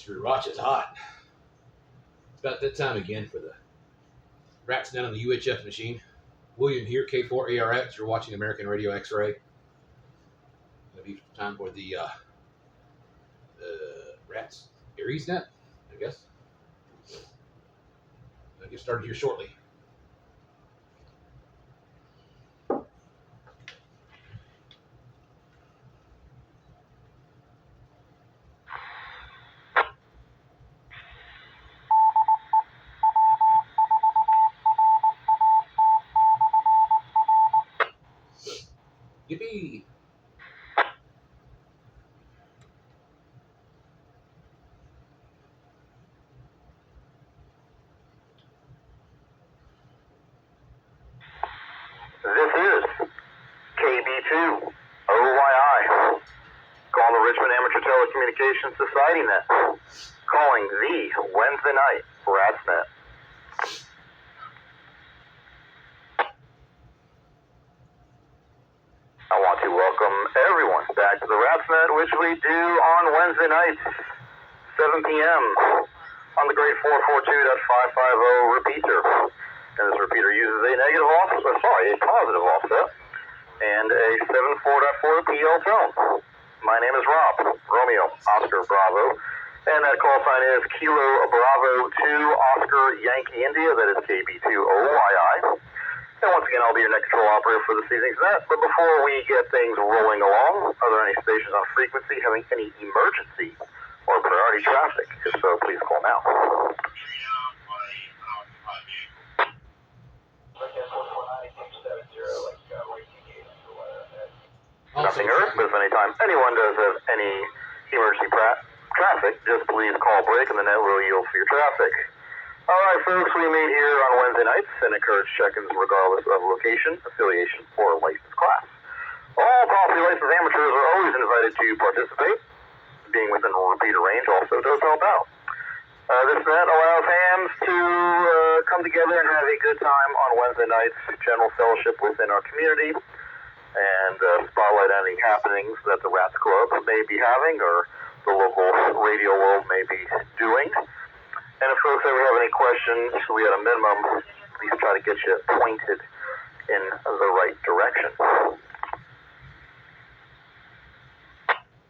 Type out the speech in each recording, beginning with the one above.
Mr. Roch is hot. It's about that time again for the rats down on the UHF machine. William here, K4ARX. You're watching American Radio X-Ray. It'll be time for the rats Aries net, I guess. I'll get started here shortly. Yippee! This is KB2 OYI, calling the Richmond Amateur Telecommunications Society Net, calling the Wednesday night Rats Net. I want to welcome everyone back to the Rats Net, which we do on Wednesday nights, 7 p.m. on the great 442.550 repeater. And this repeater uses a positive offset, and a 74.4 PL tone. My name is Rob, Romeo, Oscar, Bravo, and that call sign is Kilo Bravo 2 Oscar Yankee India, that is KB2 OYI. And once again, I'll be your net control operator for this evening's net. But before we get things rolling along, are there any stations on frequency having any emergency or priority traffic? If so, please call now. Nothing urgent, but if anytime anyone does have any emergency traffic, just please call break and the net will yield for your traffic. Alright folks, we meet here on Wednesday nights and encourage check-ins regardless of location, affiliation, or license class. All properly licensed amateurs are always invited to participate. Being within repeater range also does help out. This net allows hams to come together and have a good time on Wednesday nights, general fellowship within our community, and spotlight any happenings that the Rats Club may be having or the local radio world may be doing. And if folks ever have any questions, we at a minimum at least try to get you pointed in the right direction.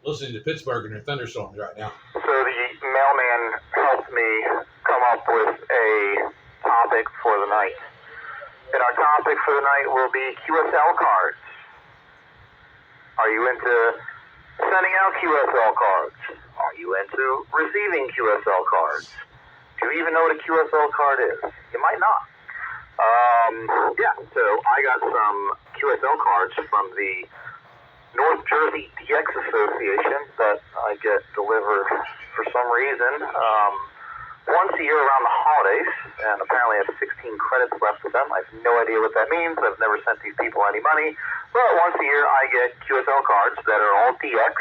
Listening to Pittsburgh and their thunderstorms right now. So the mailman helped me come up with a topic for the night. And our topic for the night will be QSL cards. Are you into sending out QSL cards? Are you into receiving QSL cards? Do you even know what a QSL card is? You might not. So I got some QSL cards from the North Jersey DX Association that I get delivered for some reason once a year around the holidays, and apparently I have 16 credits left with them. I have no idea what that means. I've never sent these people any money, but once a year I get QSL cards that are all DX,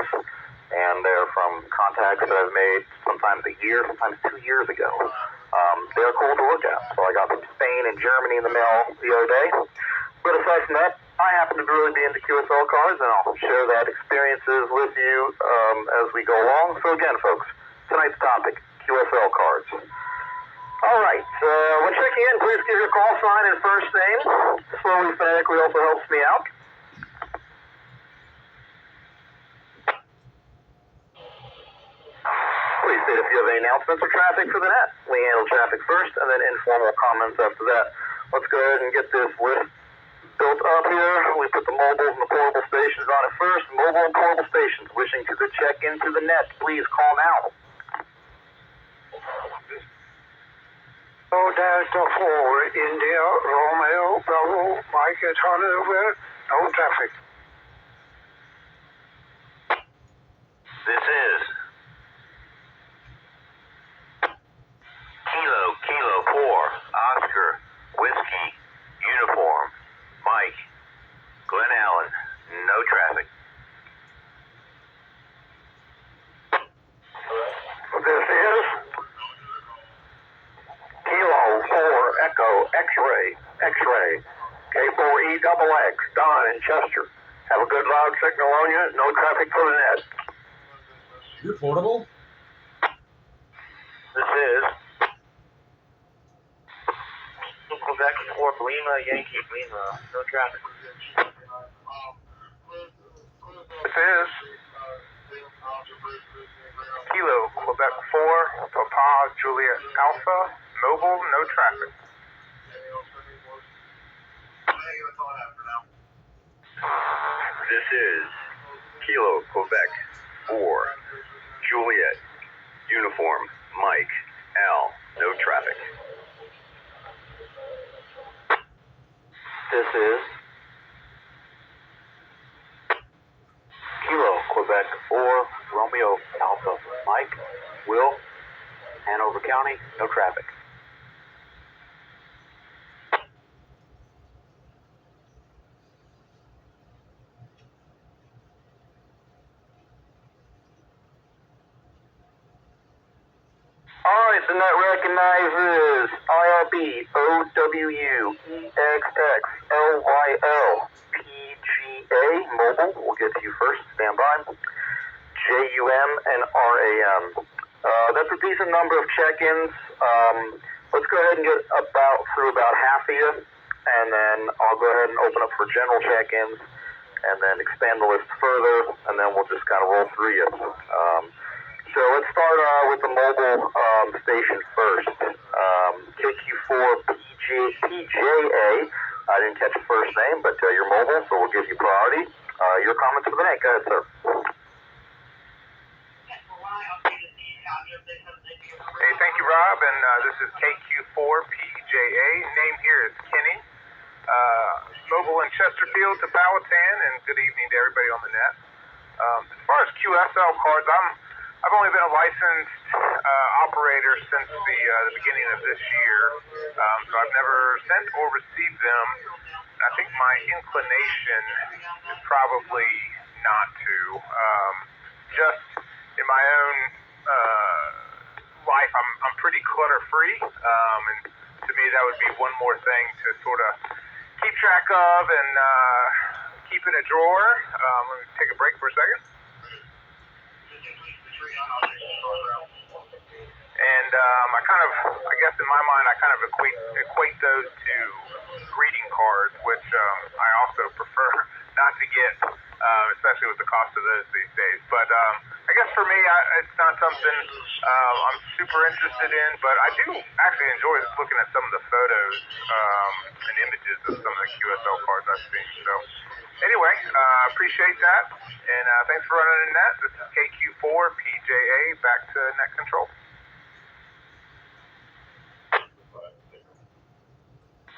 and they're from contacts that I've made sometimes a year, sometimes 2 years ago. They're cool to look at. So I got from Spain and Germany in the mail the other day. But aside from that, I happen to really be into QSL cards, and I'll share that experiences with you as we go along. So again, folks, tonight's topic, QSL cards. All right, when checking in, please give your call sign and first name. Slowly phonetically also helps me out. Please state if you have any announcements or traffic for the net. We handle traffic first and then informal comments after that. Let's go ahead and get this list built up here. We put the mobile and the portable stations on it first. Mobile and portable stations wishing to check into the net, please call now. Delta 4, India, Romeo, Bravo, Mike at Hollywood, no traffic. This is Kilo 4, Oscar, Whiskey, Uniform, Mike, Glen Allen, no traffic. This is Kilo 4, Echo, X-ray, K4EXX, Don in Chester. Have a good loud signal on you, no traffic for the net. You're portable? is Quebec 4 Lima, Yankee Lima, no traffic. This is Kilo Quebec 4 Papa Juliet Alpha, mobile, no traffic. This is Kilo Quebec 4 Juliet Uniform Mike Al, no traffic. This is Kilo Quebec 4 Romeo Alpha Mike Will, Hanover County, no traffic. Alright, the net recognizes IRB OWU EXXLYL PGA mobile. We'll get to you first. Stand by. JUM and RAM. That's a decent number of check-ins. Let's go ahead and get through about half of you, and then I'll go ahead and open up for general check-ins, and then expand the list further, and then we'll just kind of roll through you. So let's start with the mobile station first. KQ4 PJA. I didn't catch the first name, but you're mobile, so we'll give you priority. Your comments for the night. Go ahead, sir. Hey, thank you, Rob, and this is KQ4 PJA. Name here is Kenny. Mobile in Chesterfield to Powhatan, and good evening to everybody on the net. As far as QSL cards, I've only been a licensed operator since the beginning of this year, so I've never sent or received them. I think my inclination is probably not to. Just in my own life, I'm pretty clutter-free, and to me that would be one more thing to sort of keep track of and keep in a drawer. Let me take a break for a second. And I guess in my mind, I kind of equate those to greeting cards, which I also prefer not to get, especially with the cost of those these days. But I guess for me, it's not something I'm super interested in, but I do actually enjoy looking at some of the photos and images of some of the QSL cards I've seen. So anyway, appreciate that, and thanks for running the net. This is KQ4 PJA, back to net control.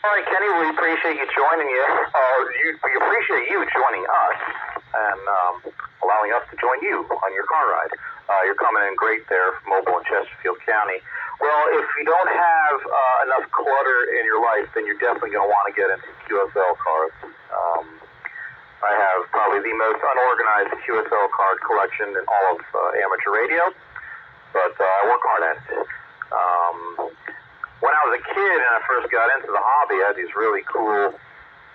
All right, Kenny, we appreciate you joining we appreciate you joining us and allowing us to join you on your car ride. You're coming in great there, mobile in Chesterfield County. Well, if you don't have enough clutter in your life, then you're definitely going to want to get into QSL cards. I have probably the most unorganized QSL card collection in all of amateur radio, but I work hard at it. When I was a kid and I first got into the hobby, I had these really cool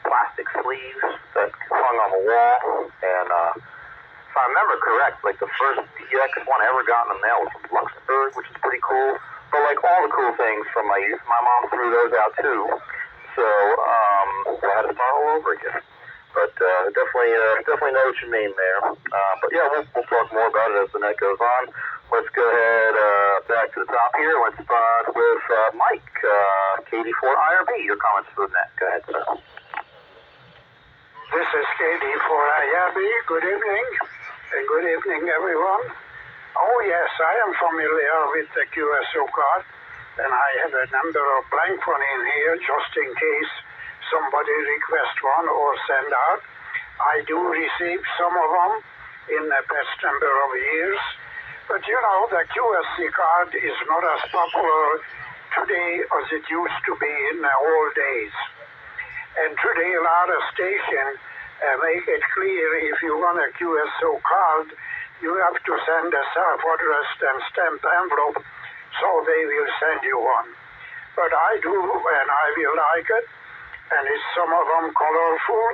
plastic sleeves that hung on the wall, and if I remember correct, like the first DX one I ever got in the mail was from Luxembourg, which is pretty cool. But like all the cool things from my youth, my mom threw those out too, so I had to start all over again. But definitely know what you mean there. But yeah, we'll talk more about it as the night goes on. Let's go ahead back to the top here. Let's start with Mike, KD4IRB. Your comments for the net. Go ahead, sir. This is KD4IRB. Good evening, and good evening, everyone. Oh yes, I am familiar with the QSO card, and I have a number of blank one in here just in case somebody requests one or send out. I do receive some of them in the past number of years. But you know, the QSC card is not as popular today as it used to be in the old days. And today a lot of stations make it clear if you want a QSO card, you have to send a self-addressed and stamped envelope, so they will send you one. But I do, and I will like it, and it's some of them colorful,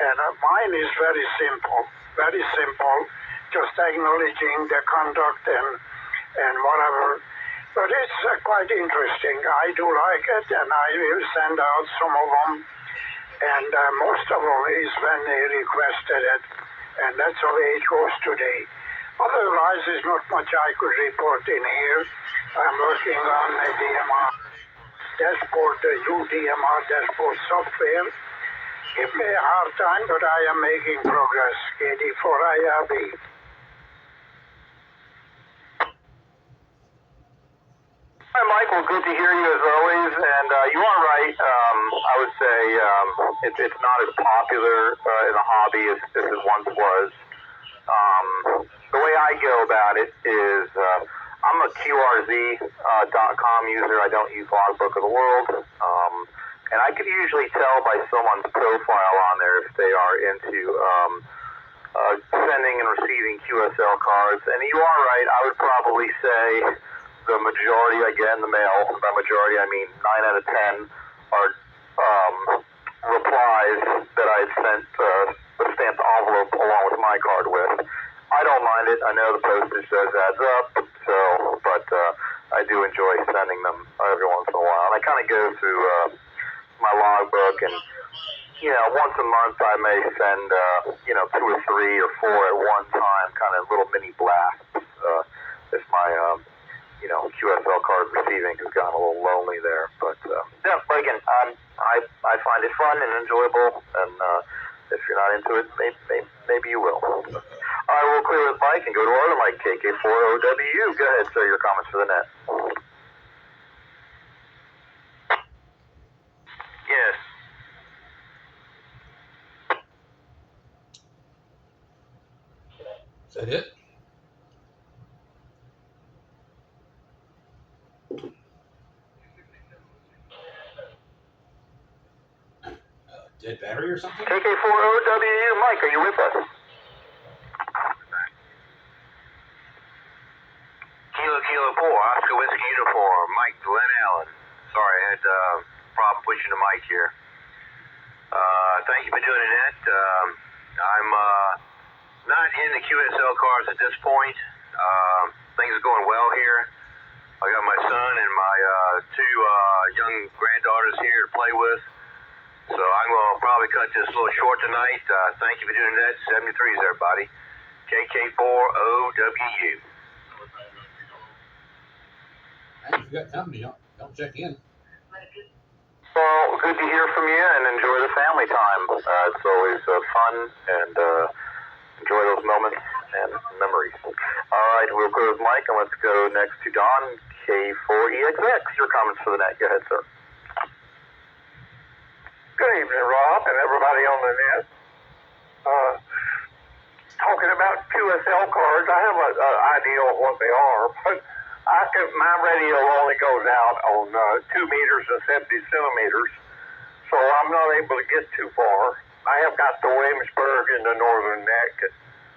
and mine is very simple, just acknowledging the conduct and whatever. But it's quite interesting. I do like it, and I will send out some of them. And most of them is when they requested it, and that's the way it goes today. Otherwise, there's not much I could report in here. I'm working on a DMR dashboard, the UDMR dashboard software. Give me a hard time, but I am making progress. KD4IRB. Hi, Michael. Good to hear you as always. And you are right. I would say it's not as popular in the hobby as it once was. The way I go about it is I'm a QRZ.com user. I don't use Logbook of the World. And I can usually tell by someone's profile on there if they are into sending and receiving QSL cards. And you are right. I would probably say the majority I get in the mail, by majority I mean 9 out of 10, are replies that I had sent a stamped envelope along with my card with. I don't mind it. I know the postage does adds up, but I do enjoy sending them every once in a while. And I kind of go through my logbook, and once a month I may send 2 or 3 or 4 at one time, kind of little mini blasts if my QSL card receiving has gotten a little lonely there. But again, I find it fun and enjoyable, and if you're not into it, maybe you will. All right, we'll clear this mic and go to our other mic, KK4OW. Go ahead, sir, your comments for the net. Yes. Is that it? Dead battery or something? KK4OW, Mike, are you with us? Kilo 4, Oscar Whiskey Uniform, Mike Glenn Allen. Sorry, I had a problem pushing the mic here. Thank you for doing it, Ed. I'm not in the QSL cars at this point. Things are going well here. I got my son and my 2 young granddaughters here to play with. So I'm going to probably cut this a little short tonight. Thank you for doing that. 73s, everybody. KK4OWU. If you got company, don't check in. Well, good to hear from you, and enjoy the family time. It's always fun, and enjoy those moments and memories. All right, we'll go with Mike, and let's go next to Don, K4EXX. Your comments for the net. Go ahead, sir. Good evening, Rob, and everybody on the net. Talking about QSL cards, I have an idea of what they are, but my radio only goes out on 2 meters and 70 centimeters, so I'm not able to get too far. I have got to Williamsburg in the northern neck,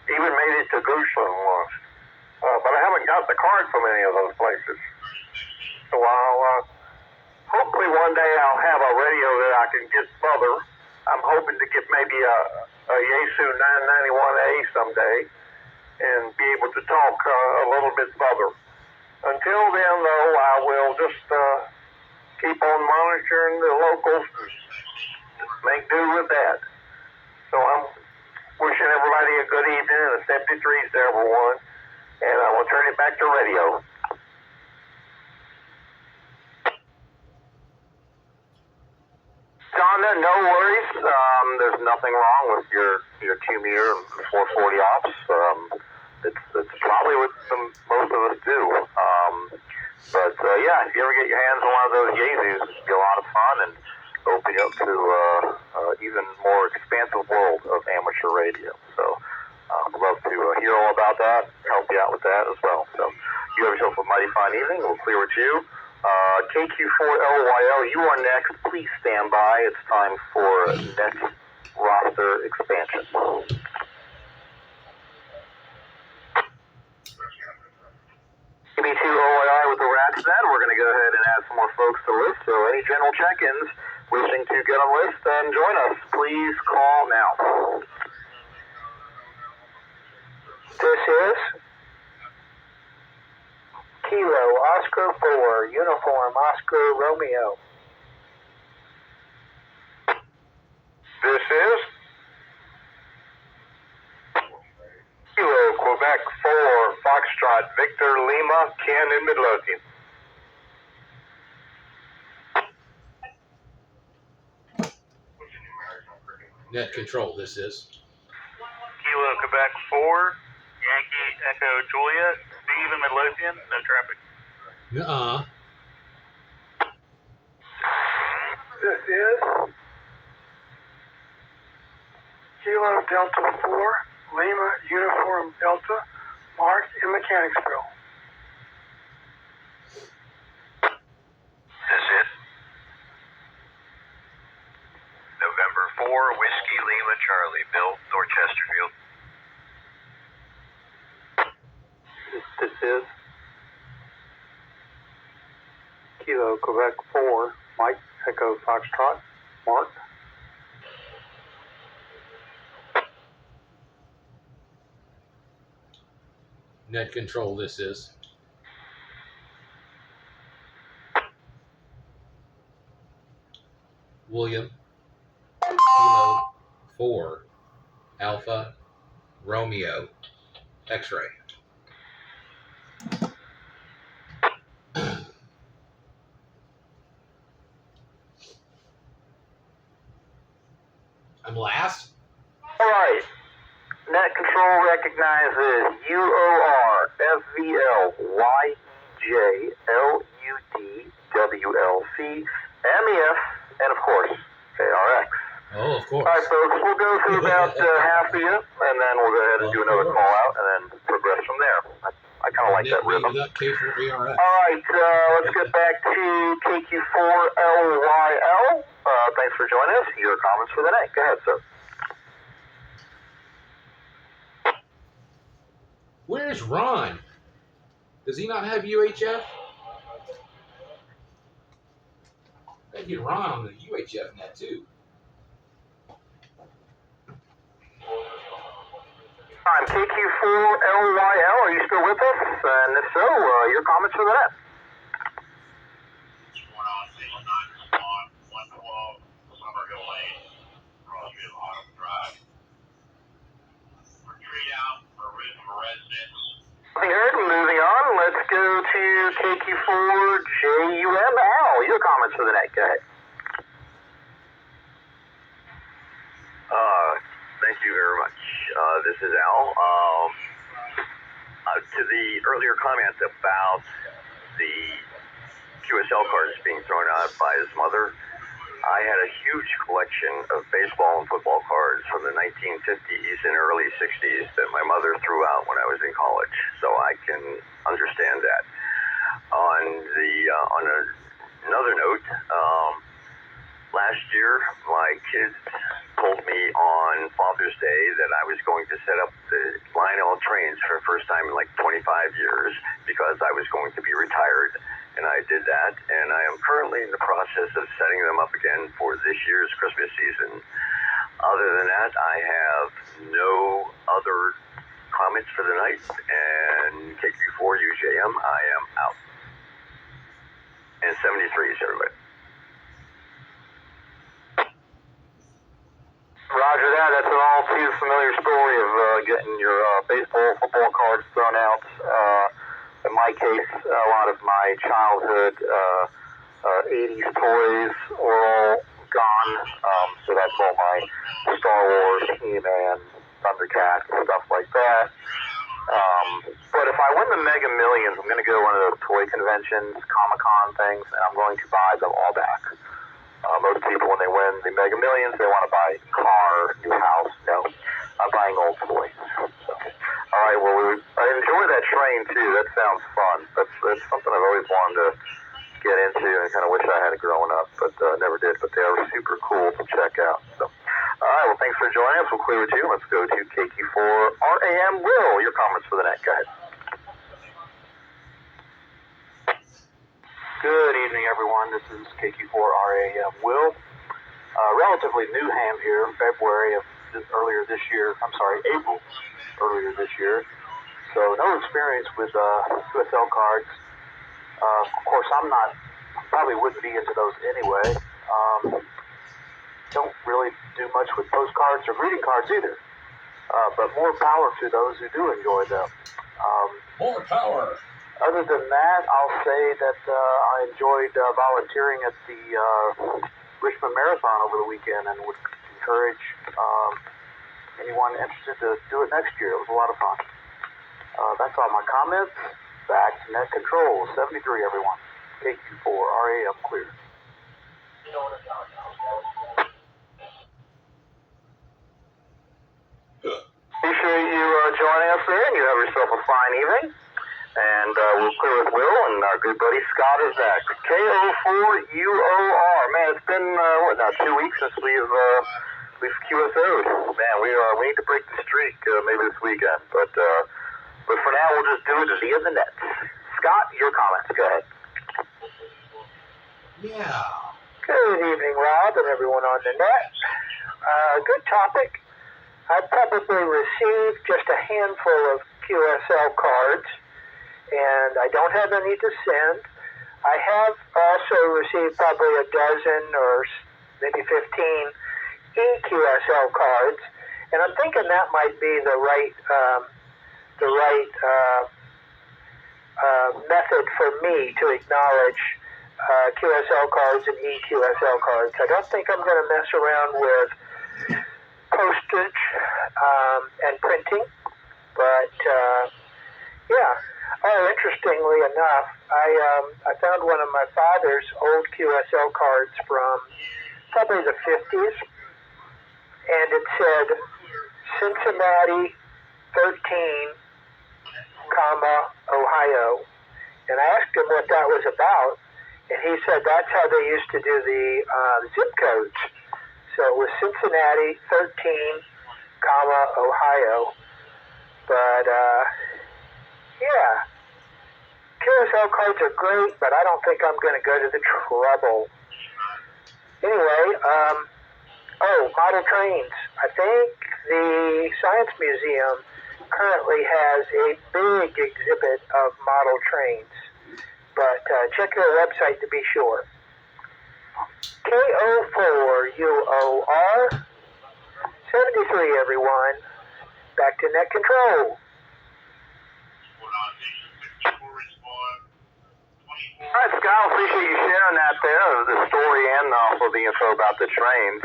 even made it to Goochland once, but I haven't got the card from any of those places. So hopefully one day I'll have a radio that I can get further. I'm hoping to get maybe a Yaesu 991A someday and be able to talk a little bit further. Until then, though, I will just keep on monitoring the locals and make do with that. So I'm wishing everybody a good evening and a 73s to everyone, and I will turn it back to radio. Donna, no worries. There's nothing wrong with your 2 meter and 440 ops. It's probably what most of us do. But yeah, if you ever get your hands on one of those Yaesus, it'd be a lot of fun and open you up to even more expansive world of amateur radio. So I'd love to hear all about that, help you out with that as well. So you have yourself a mighty fine evening. We'll clear with you. KQ4LYL, you are next. Please stand by. It's time for net roster expansion. KB2OYI with the Rats Net. We're going to go ahead and add some more folks to the list. So any general check-ins wishing to get on the list and join us, please call now. This is Kilo Oscar 4, uniform Oscar Romeo. This is Kilo Quebec 4, Foxtrot Victor Lima, Ken in Midlothian. Net control, this is. Kilo Quebec 4, Yankee Echo Juliet, Steve in Midlothian, no traffic. Nuh-uh. This is Kilo Delta 4, Lima Uniform Delta, Mark in Mechanicsville. This is November 4, Whiskey Lima Charlie, Bill, Dorchesterfield. This is Kilo Quebec 4, Mike Echo Foxtrot, Mark. Net control, this is. William, Kilo 4, Alpha, Romeo, X-ray. I'm last. All right. Net control recognizes UORFVLYJLUDWLC, MEF, and of course, ARX. Oh, of course. All right, folks, we'll go through about half of you, and then we'll go ahead and do another call out, and then progress from there. I kind of like that rhythm. K4ARX. All right, let's get back to KQ4LYL. Thanks for joining us. Your comments for the night. Go ahead, sir. Where's Ron? Does he not have UHF? I get Ron on the UHF net too. I'm KQ4LYL. Are you still with us? And if so, your comments for the net. Nothing heard. Moving on. Let's go to KQ4JUM. Al, your comments for the night. Go ahead. Thank you very much. This is Al. To the earlier comment about the QSL cards being thrown out by his mother, I had a huge collection of baseball and football cards from the 1950s and early 60s that my mother threw out when I was in college, so I can understand that. On another note, last year my kids told me on Father's Day that I was going to set up the Lionel trains for the first time in like 25 years because I was going to be retired. And I did that, and I am currently in the process of setting them up again for this year's Christmas season. Other than that, I have no other comments for the night, and KQ4UJM, I am out. And 73s, everybody. Roger that. That's an all too familiar story of getting your baseball, football cards thrown out. In my case, a lot of my childhood 80s toys were all gone. So that's all my Star Wars, He-Man, Thundercats, stuff like that. But if I win the Mega Millions, I'm going to go to one of those toy conventions, Comic-Con things, and I'm going to buy them all back. Most people, when they win the Mega Millions, they want to buy a car, new house. No, I'm buying old toys. So, all right, well, I enjoy that train, too. That sounds fun. That's something I've always wanted to get into and kind of wish I had it growing up, but never did. But they are super cool to check out. So, all right, well, thanks for joining us. We'll clear with you. Let's go to KQ4RAM. Will, your comments for the night. Go ahead. Good evening, everyone. This is KQ4RAM Will. Relatively new ham here, April earlier this year. So no experience with QSL cards. Of course, probably wouldn't be into those anyway. Don't really do much with postcards or greeting cards either. But more power to those who do enjoy them. More power. Other than that, I'll say that I enjoyed volunteering at the Richmond Marathon over the weekend and would encourage anyone interested to do it next year. It was a lot of fun. That's all my comments. Back to Net Control, 73 everyone. KQ4, RAM clear. Appreciate you joining us there, and you have yourself a fine evening. And we'll clear with Will, and our good buddy Scott is next. KO4UOR. Man, it's been 2 weeks since we've QSO'd. Man, we need to break the streak maybe this weekend, but for now we'll just do it via the nets. Scott, your comments. Go ahead. Yeah. Good evening, Rob, and everyone on the net. Good topic. I probably received just a handful of QSL cards, and I don't have any to send. I have also received probably a dozen or maybe 15 EQSL cards, and I'm thinking that might be the right method for me to acknowledge QSL cards and EQSL cards. I don't think I'm going to mess around with postage and printing, but yeah. Oh, interestingly enough, I found one of my father's old QSL cards from probably the 50s, and it said Cincinnati 13, Ohio. And I asked him what that was about, and he said that's how they used to do the zip codes. So it was Cincinnati 13, Ohio. But yeah, QSL cards are great, but I don't think I'm going to go to the trouble. Anyway, model trains. I think the Science Museum currently has a big exhibit of model trains, but check their website to be sure. KO4UOR 73 everyone. Back to Net Control. All right, Scott, appreciate you sharing that there, the story and also the info about the trains.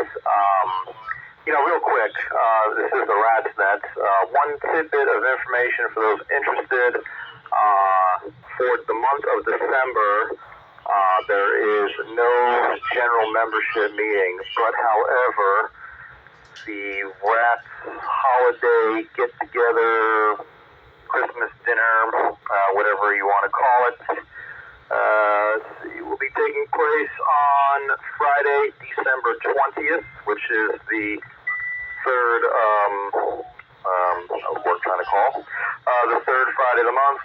Real quick, this is the RatsNet. One tidbit of information for those interested. For the month of December, there is no general membership meeting, but however, the Rats holiday get-together, Christmas dinner, whatever you want to call it, will be taking place on Friday, December 20th, which is the third, we're trying to call, the third Friday of the month,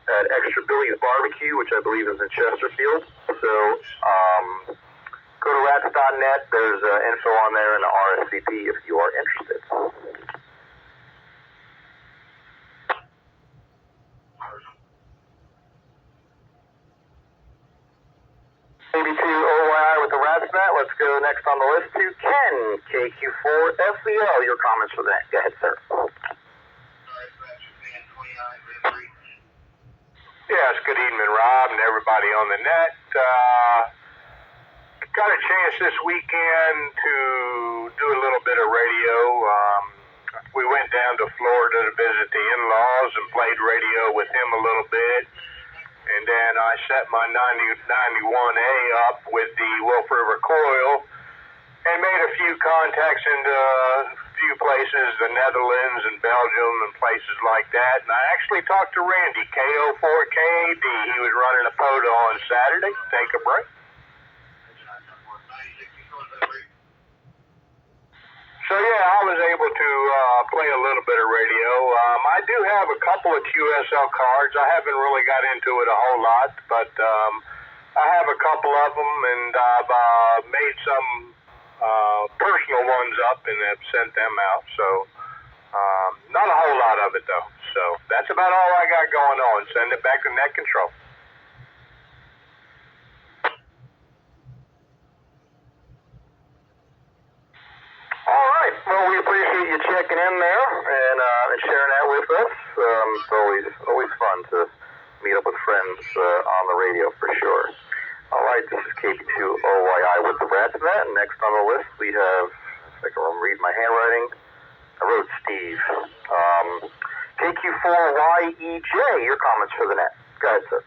at Extra Billy's Barbecue, which I believe is in Chesterfield. So, go to rats.net, there's info on there and an RSVP if you are interested. Maybe to OYI with the RatsNet. Let's go next on the list to Ken, KQ4FVL. Your comments for that. Go ahead, sir. Yes, good evening, Rob, and everybody on the net. Got a chance this weekend to do a little bit of radio. We went down to Florida to visit the in-laws and played radio with him a little bit. And then I set my 91A up with the Wolf River Coil and made a few contacts in a few places, the Netherlands and Belgium and places like that. And I actually talked to Randy, KO4KAD. He was running a POTA on Saturday. Take a break. So yeah, I was able to play a little bit of radio. I do have a couple of QSL cards. I haven't really got into it a whole lot, but I have a couple of them, and I've made some personal ones up and have sent them out. So Not a whole lot of it, though. So that's about all I got going on. Send it back to net control. All right. Well, we appreciate you checking in there and sharing that with us. It's always fun to meet up with friends on the radio for sure. All right, this is KB2OYI with the Rats Net. And next on the list we have, if I can read my handwriting, I wrote Steve. KQ4YEJ, your comments for the net. Go ahead, sir.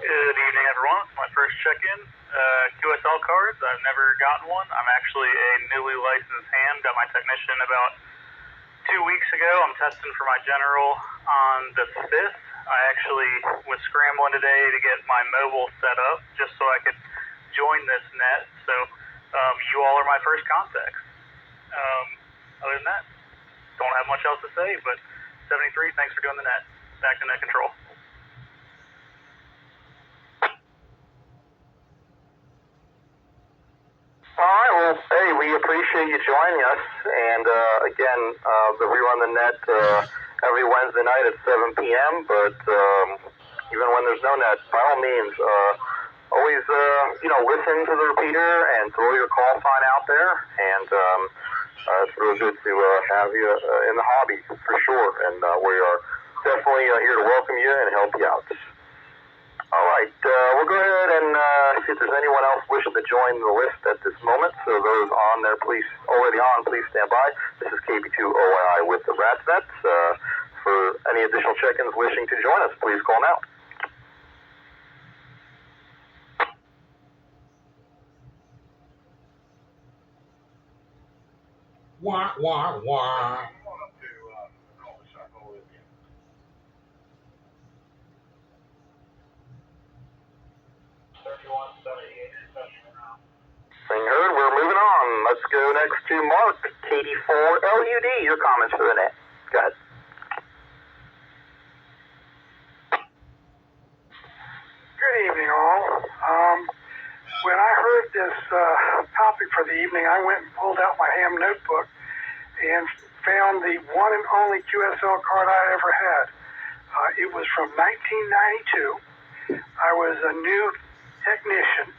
Good evening, everyone. It's my first check-in. QSL cards. I've never gotten one. I'm actually a newly licensed ham. Got my technician about 2 weeks ago. I'm testing for my general on the 5th. I actually was scrambling today to get my mobile set up just so I could join this net. So you all are my first contacts. Other than that, don't have much else to say, but 73, thanks for doing the net. Back to net control. All right, well, hey, we appreciate you joining us. And again, we run the net every Wednesday night at 7 p.m. But even when there's no net, by all means, always listen to the repeater and throw your call sign out there. And it's really good to have you in the hobby for sure. And we are definitely here to welcome you and help you out. All right, we'll go ahead and see if there's anyone else wishing to join the list at this moment. So those on there, please stand by. This is KB2OYI with the Rats Net. For any additional check-ins wishing to join us, please call now. Wah, wah, wah. Thing heard, we're moving on. Let's go next to Mark, KD4LUD. Your comments for the net. Go ahead. Good evening, all. When I heard this topic for the evening, I went and pulled out my ham notebook and found the one and only QSL card I ever had. It was from 1992. I was a new technician,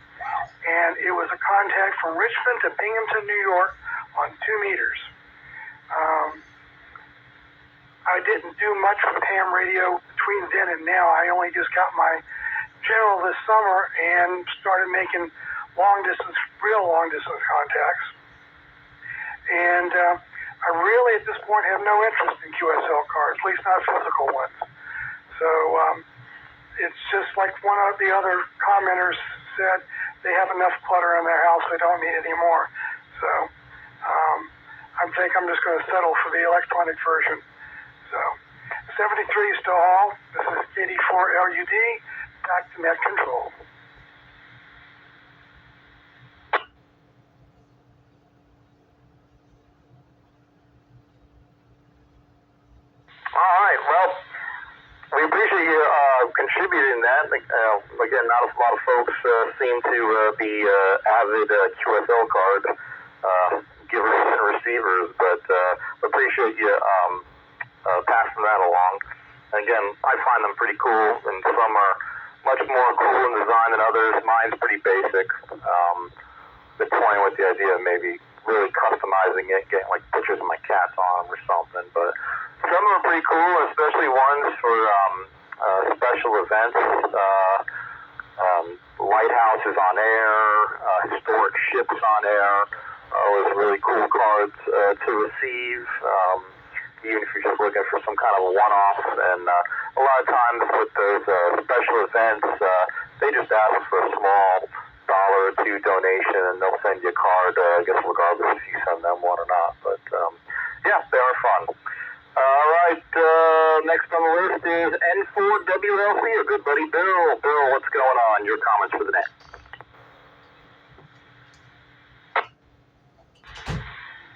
and it was a contact from Richmond to Binghamton, New York on 2 meters. I didn't do much with ham radio between then and now. I only just got my general this summer and started making real long distance contacts. And I really at this point have no interest in QSL cards, at least not physical ones. So it's just like one of the other commenters said, they have enough clutter in their house, they don't need any more. So I think I'm just going to settle for the electronic version. So 73 is to all. This is KD4LUD, back to net control. All right, well, we appreciate you contributing that. Again, not a lot of folks seem to be avid QSL card givers and receivers, but appreciate you passing that along. Again, I find them pretty cool, and some are much more cool in design than others. Mine's pretty basic. Been toying with the idea of maybe really customizing it, getting like pictures of my cats on them or something, but some of them are pretty cool, especially ones for special events, lighthouses on air, historic ships on air. Those really cool cards to receive, even if you're just looking for some kind of one-off. And a lot of times with those special events, they just ask for a small $1 or $2 donation, and they'll send you a card, I guess regardless if you send them one or not. But yeah, they are fun. All right, next on the list is N4WLC, our good buddy Bill. Bill, what's going on? Your comments for the net.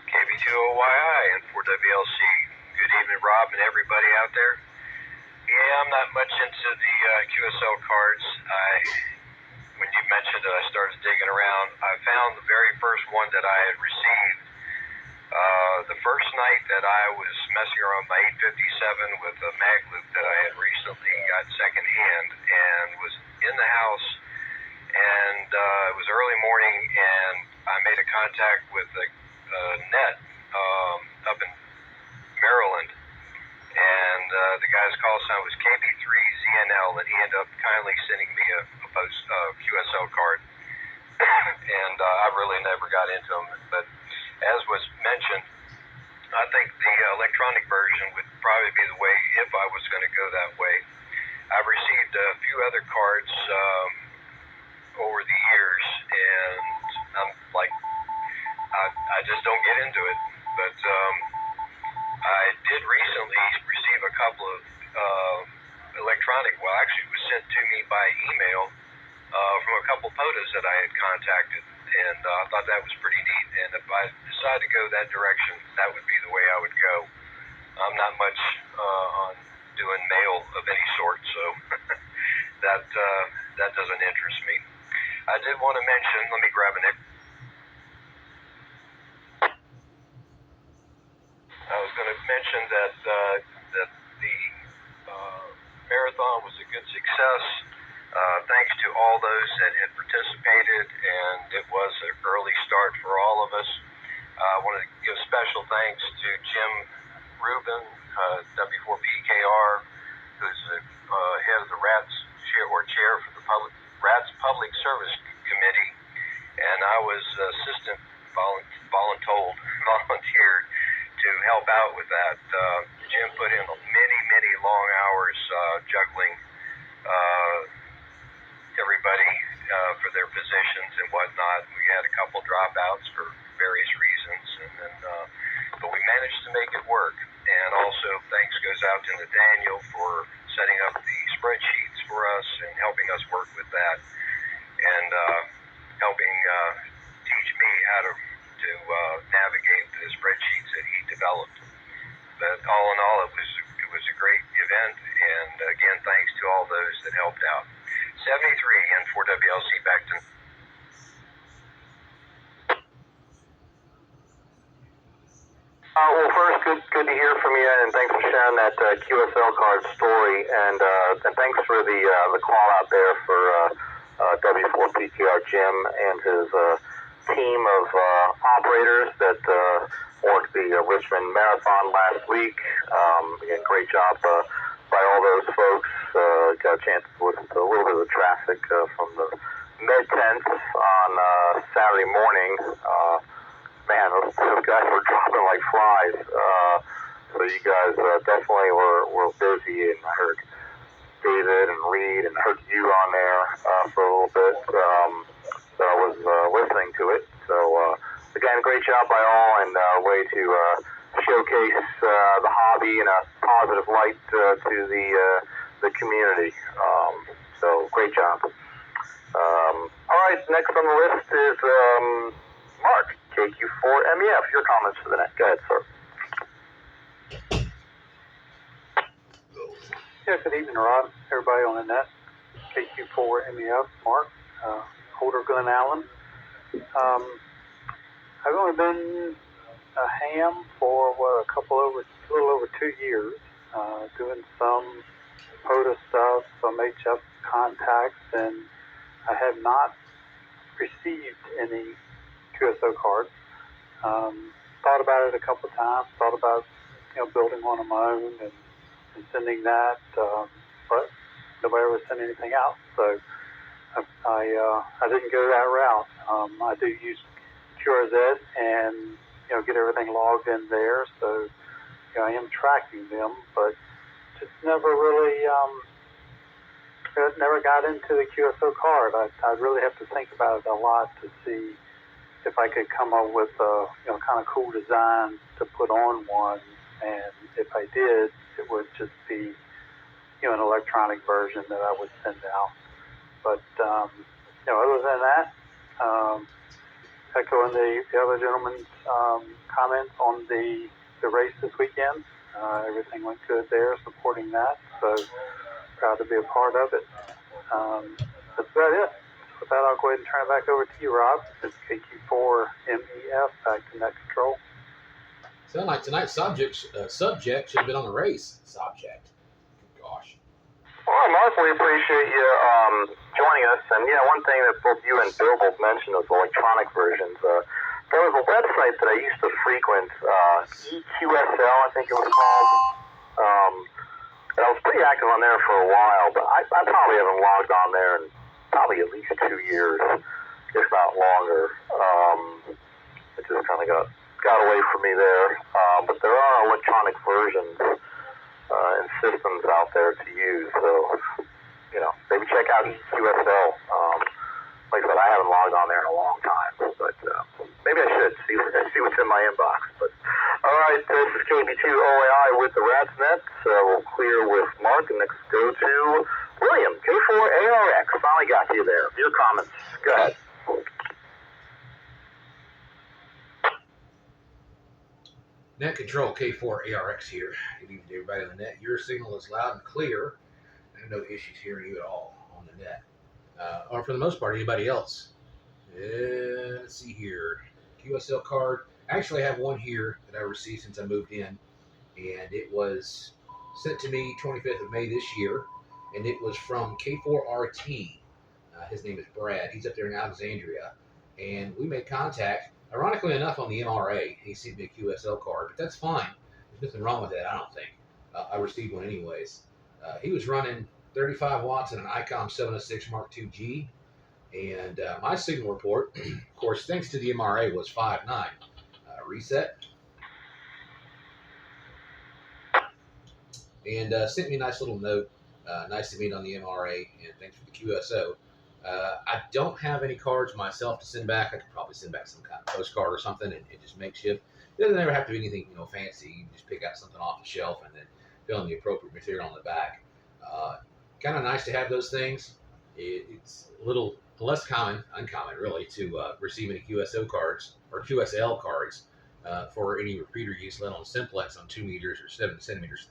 KB2OYI, N4WLC. Good evening, Rob, and everybody out there. Yeah, I'm not much into the QSL cards. When you mentioned it, I started digging around. I found the very first one that I had received The first night that I was messing around my 857 with a mag loop that I had recently got secondhand and was in the house, and it was early morning, and I made a contact with a net up in Maryland, and the guy's call sign was KB3ZNL, and he ended up kindly sending me a QSL card, and I really never got into them, but as was mentioned, I think the electronic version would probably be the way if I was going to go that way. I've received a few other cards over the years, and I'm like, I just don't get into it. But I did recently receive a couple of electronic, well, actually it was sent to me by email from a couple POTAs that I had contacted, and I thought that was pretty neat. And if I decide to go that direction, that would be the way I would go. I'm not much on doing mail of any sort, so that doesn't interest me. I did want to mention, let me grab an. I was going to mention that the marathon was a good success. Thanks to all those that had participated, and it was an early start for all of us. I want to give special thanks to Jim Rubin, W4PKR, who's the head of the RATS chair for the RATS Public Service Committee, and I was assistant volunteered to help out with that. Jim put in many long hours juggling everybody for their positions and whatnot. We had a couple dropouts for various reasons, and then, but we managed to make it work. And also thanks goes out to Nathaniel for setting up the spreadsheets for us and helping us work with that, and helping teach me how to navigate the spreadsheets that he developed. But all in all, it was a great event, and again, thanks to all those that helped out. 73 and 4WLC back to. Well, first, good to hear from you, and thanks for sharing that QSL card story, and thanks for the call out there for W4PKR Jim and his team of operators that worked the Richmond Marathon last week. Again, great job by all those folks. Got a chance to listen to a little bit of the traffic from the med tents on Saturday morning. Man, those guys were dropping like flies. So you guys definitely were busy, and I heard David and Reed and heard you on there for a little bit. So I was listening to it. So again, great job by all, and way to showcase the hobby in a positive light to the community. So great job. All right, next on the list is Mark, KQ4MEF. Your comments for the net. Go ahead, sir. Yeah, good evening, Rod. Everybody on the net. KQ4MEF, Mark, Holder Glen Allen. I've only been a ham for a little over 2 years, doing some POTA stuff, some HF contacts, and I have not received any QSO cards. Thought about it a couple of times. Thought about building one of my own and sending that, but nobody ever sent anything out. So I didn't go that route. I do use QRZ and get everything logged in there. So I am tracking them, but just never really never got into the QSO card. I really have to think about it a lot to see if I could come up with a kind of cool design to put on one, and if I did, it would just be an electronic version that I would send out. But other than that, echoing the other gentleman's comments on the race this weekend, everything went good there, supporting that. So proud to be a part of it. That's about it. With that, I'll go ahead and turn it back over to you, Rob. It's KQ4MEF, back to net control. Sound like tonight's subject should have been on the race. Subject. Gosh. Well, Mark, we appreciate you joining us. And yeah, one thing that both you and Bill both mentioned was electronic versions. There was a website that I used to frequent, EQSL, I think it was called. And I was pretty active on there for a while, but I probably haven't logged on there in probably at least 2 years, if not longer. It just kind of got away from me there. But there are electronic versions and systems out there to use, so maybe check out EQSL. Like I said, I haven't logged on there in a long time, but maybe I should see what's in my inbox. But all right, this is KB2OAI with the RatsNet. We'll clear with Mark, and next go to William, K4ARX. Finally got you there. Your comments. Go ahead. Net Control K4ARX here. Good evening to everybody on the net. Your signal is loud and clear. I have no issues hearing you at all on the net. Or for the most part, anybody else. Let's see here. QSL card. Actually, I have one here that I received since I moved in. And it was sent to me 25th of May this year. And it was from K4RT. His name is Brad. He's up there in Alexandria. And we made contact. Ironically enough, on the MRA, he sent me a QSL card. But that's fine. There's nothing wrong with that, I don't think. I received one anyways. He was running 35 watts in an ICOM 706 Mark II-G. And my signal report, of course, thanks to the MRA, was 5.9. Reset. And sent me a nice little note. Nice to meet on the MRA, and thanks for the QSO. I don't have any cards myself to send back. I could probably send back some kind of postcard or something and just makeshift. It doesn't ever have to be anything fancy. You can just pick out something off the shelf and then fill in the appropriate material on the back. Kind of nice to have those things. It's a little less uncommon really, to receive any QSO cards or QSL cards for any repeater use, let alone simplex on 2 meters or 7 centimeters.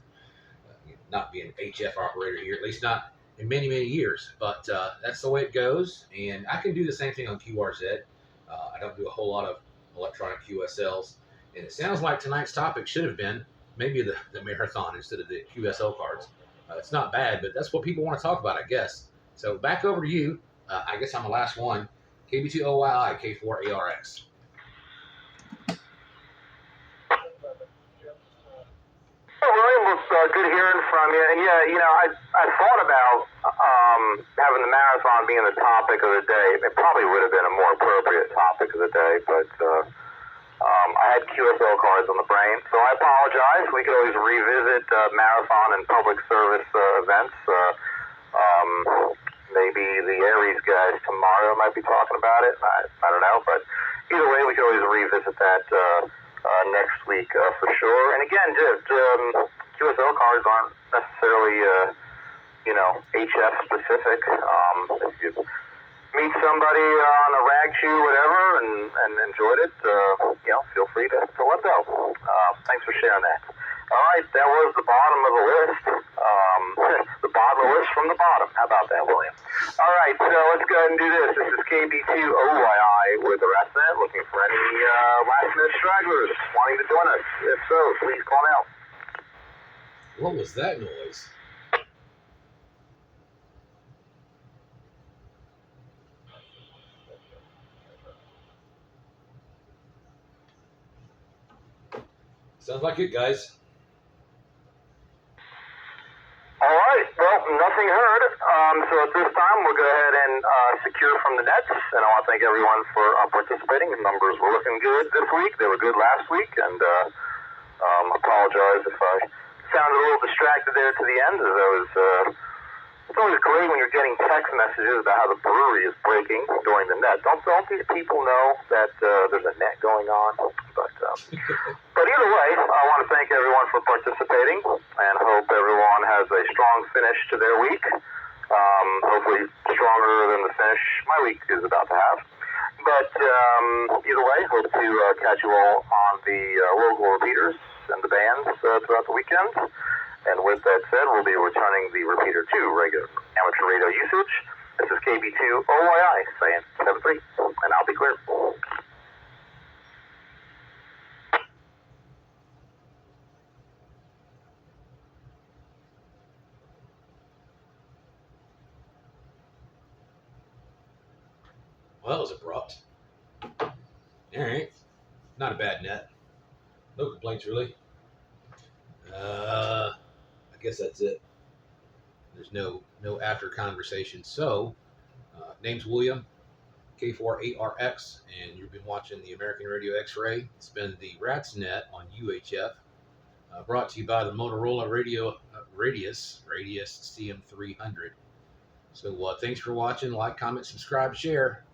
Not being an HF operator here, at least not in many, many years. But that's the way it goes. And I can do the same thing on QRZ. I don't do a whole lot of electronic QSLs. And it sounds like tonight's topic should have been maybe the marathon instead of the QSL cards. It's not bad, but that's what people want to talk about, I guess. So back over to you. I guess I'm the last one. KB2OYI, K4ARX. William, it was good hearing from you. And yeah, I thought about having the marathon being the topic of the day. It probably would have been a more appropriate topic of the day, but I had QSL cards on the brain, so I apologize. We could always revisit marathon and public service events. Maybe the Aries guys tomorrow might be talking about it. I don't know, but either way, we could always revisit that next week for sure. And again, just QSL cards aren't necessarily HF specific. If you meet somebody on a rag shoe, whatever, and enjoyed it, feel free to let go. Thanks for sharing that. All right, that was the bottom of the list. The bottom of the list from the bottom. How about that, William? All right, so let's go ahead and do this. This is KB2OYI with the RatsNet, looking for any last-minute stragglers wanting to join us. If so, please call now. What was that noise? Sounds like it, guys. All right, well, nothing heard. So at this time, we'll go ahead and secure from the nets. And I want to thank everyone for participating. The numbers were looking good this week. They were good last week. And apologize if I sounded a little distracted there to the end, as I was... It's always great when you're getting text messages about how the brewery is breaking during the net. Don't these people know that there's a net going on? But either way, I want to thank everyone for participating and hope everyone has a strong finish to their week. Hopefully stronger than the finish my week is about to have. But either way, hope to catch you all on the local repeaters and the bands throughout the weekend. And with that said, we'll be returning the repeater to regular amateur radio usage. This is KB2OYI saying 7-3, and I'll be clear. Well, that was abrupt. All right. Not a bad net. No complaints, really. I guess that's it. There's no after conversation. So, name's William, K4ARX, and you've been watching the American Radio X-Ray. It's been the Rats Net on UHF, brought to you by the Motorola Radius CM 300. So, thanks for watching. Like, comment, subscribe, share.